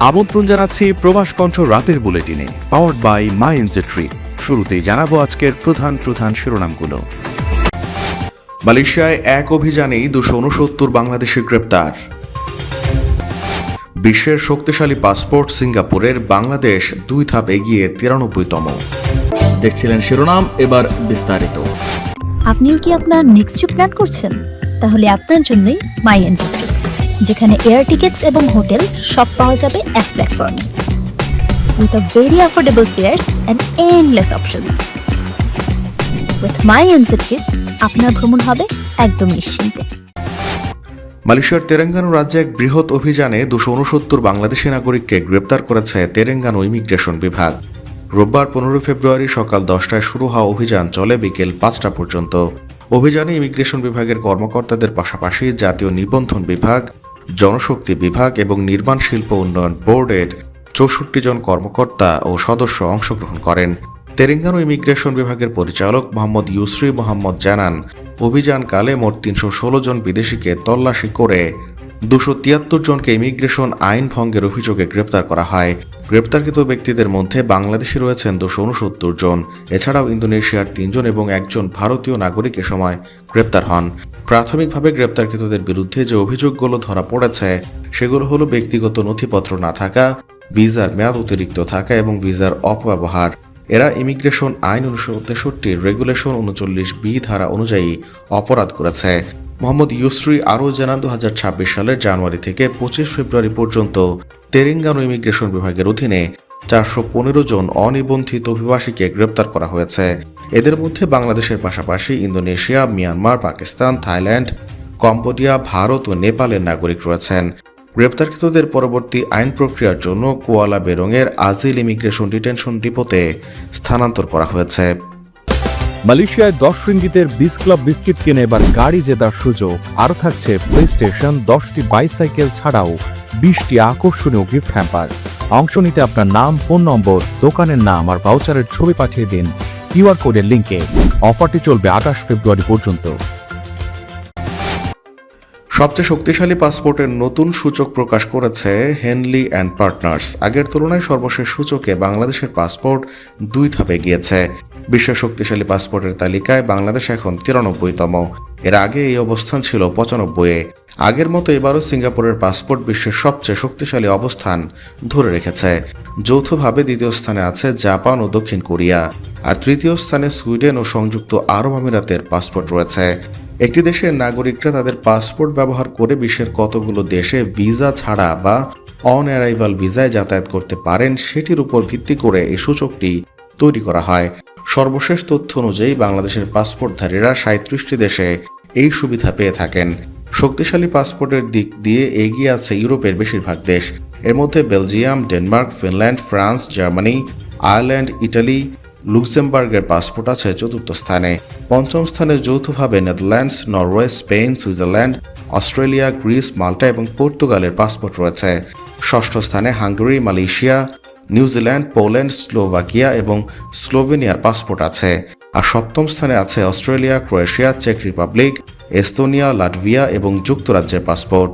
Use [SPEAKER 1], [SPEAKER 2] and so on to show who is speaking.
[SPEAKER 1] আমন্ত্রণ জানাচ্ছি প্রবাস কণ্ঠ রাতের বুলেটিনে, powered by My NJ Trip. শুরুতেই জানাবো আজকের প্রধান প্রধান শিরোনামগুলো। মালয়েশিয়ায় এক অভিযানেই 269 বাংলাদেশি গ্রেপ্তার। বিশ্বের শক্তিশালী পাসপোর্ট সিঙ্গাপুরের, বাংলাদেশ 2 ধাপ এগিয়ে 93তম।
[SPEAKER 2] দেখছিলেন শিরোনাম, এবার বিস্তারিত।
[SPEAKER 3] আপনিও কি আপনার নেক্সট ট্রিপ প্ল্যান করছেন? তাহলে আপনার জন্যই মাই এনজে ট্রিপ, যেখানে এয়ার টিকেটস এবং হোটেল সব পাওয়া যাবে এক প্ল্যাটফর্মে, with a very affordable fares and endless options. With my NJ trip আপনার ভ্রমণ হবে একদম নিশ্চিন্তে।
[SPEAKER 1] মালয়েশিয়ার তেলেঙ্গানা রাজ্যে এক বৃহৎ অভিযানে 269 বাংলাদেশি নাগরিককে গ্রেপ্তার করেছে তেলেঙ্গানা ইমিগ্রেশন বিভাগ। রোববার 15 ফেব্রুয়ারি সকাল 10টায় শুরু হওয়া অভিযান চলে বিকেল 5টা পর্যন্ত। অভিযানে ইমিগ্রেশন বিভাগের কর্মকর্তাদের পাশাপাশি জাতীয় নিবন্ধন বিভাগ, জনশক্তি বিভাগ এবং নির্মাণ শিল্প উন্নয়ন বোর্ডের 64 জন কর্মকর্তা ও সদস্য অংশগ্রহণ করেন। তেলেঙ্গানা ইমিগ্রেশন বিভাগের পরিচালক মোহাম্মদ ইউসরি মোহাম্মদ জানান, অভিযানকালে মোট 316 জন বিদেশিকে তল্লাশি করে 273 জনকে ইমিগ্রেশন আইন ভঙ্গের অভিযোগে গ্রেপ্তার করা হয়। গ্রেপ্তারকৃত ব্যক্তিদের মধ্যে বাংলাদেশি রয়েছেন 269 জন। এছাড়াও ইন্দোনেশিয়ার 3 জন এবং একজন ভারতীয় নাগরিক এ সময় গ্রেপ্তার হন। প্রাথমিকভাবে গ্রেপ্তারকৃতদের বিরুদ্ধে যে অভিযোগগুলো ধরা পড়েছে সেগুলো হলো ব্যক্তিগত নথিপত্র না থাকা, ভিসার মেয়াদ অতিরিক্ত থাকা এবং ভিসার অপব্যবহার। এরা ইমিগ্রেশন আইন 1963 রেগুলেশন 39B ধারা অনুযায়ী অপরাধ করেছে। মোহাম্মদ ইউসরি আরও জানান, 2026 সালের জানুয়ারি থেকে 25 ফেব্রুয়ারি পর্যন্ত তেলেঙ্গানা ইমিগ্রেশন বিভাগের অধীনে 415 জন অনিবন্ধিত অভিবাসীকে গ্রেপ্তার করা হয়েছে। এদের মধ্যে বাংলাদেশের পাশাপাশি Indonesia, Myanmar, Pakistan, Thailand, Cambodia, Bharat ও নেপালের নাগরিক রয়েছেন। গ্রেপ্তারকৃতদের পরবর্তী আইন প্রক্রিয়ার জন্য কুয়ালা বেরঙের আজিল ইমিগ্রেশন ডিটেনশন ডিপোতে স্থানান্তর করা হয়েছে।
[SPEAKER 4] মালয়েশিয়ায় 10 রিঙ্গিতের 20 ক্লাব বিস্কিট কিনে এবার গাড়ি জেতার সুযোগ। আরও থাকছে প্লে স্টেশন, 10টি বাইসাইকেল ছাড়াও 20টি আকর্ষণীয় গিফট হ্যাম্পার। অংশ নিতে আপনার নাম, ফোন নম্বর, দোকানের নাম আর ভাউচারের ছবি পাঠিয়ে দিন কিউআর কোডের লিঙ্কে। অফারটি চলবে 28 ফেব্রুয়ারি পর্যন্ত।
[SPEAKER 1] সবচেয়ে শক্তিশালী পাসপোর্টের নতুন সূচক প্রকাশ করেছে হেনলি অ্যান্ড পার্টনার্স। আগের তুলনায় সর্বশেষ সূচকে বাংলাদেশের পাসপোর্ট 2 ধাপে গিয়েছে। বিশ্বের শক্তিশালী পাসপোর্টের তালিকায় বাংলাদেশ এখন 93তম। এর আগে এই অবস্থান ছিল 95-এ। আগের মতো এবারও সিঙ্গাপুরের পাসপোর্ট বিশ্বের সবচেয়ে শক্তিশালী অবস্থান ধরে রেখেছে। যৌথভাবে দ্বিতীয় স্থানে আছে জাপান ও দক্ষিণ কোরিয়া, আর তৃতীয় স্থানে সুইডেন ও সংযুক্ত আরব আমিরাতের পাসপোর্ট রয়েছে। একটি দেশের নাগরিকরা তাদের পাসপোর্ট ব্যবহার করে বিশ্বের কতগুলো দেশে ভিসা ছাড়া বা অন অ্যারাইভাল ভিসায় যাতায়াত করতে পারেন সেটির উপর ভিত্তি করে এই সূচকটি তৈরি করা হয়। সর্বশেষ তথ্য অনুযায়ী বাংলাদেশের পাসপোর্টধারীরা 37টি দেশে এই সুবিধা পেয়ে থাকেন। শক্তিশালী পাসপোর্টের দিক দিয়ে এগিয়ে আছে ইউরোপের বেশিরভাগ দেশ। এর মধ্যে Belgium, Denmark, Finland, France, Germany, Ireland, Italy, লুক্সেমবার্গের passport আছে 4র্থ স্থানে। 5ম স্থানে যৌথভাবে Netherlands, Norway, Spain, Switzerland, Australia, Greece, মাল্টা এবং পর্তুগালের পাসপোর্ট রয়েছে। 6ষ্ঠ স্থানে Hungary, Malaysia, New Zealand, Poland, Slovakia এবং স্লোভেনিয়ার পাসপোর্ট আছে। আর 7ম স্থানে আছে Australia, Croatia, check Republic, Estonia, Latvia এবং যুক্তরাজ্যের পাসপোর্ট।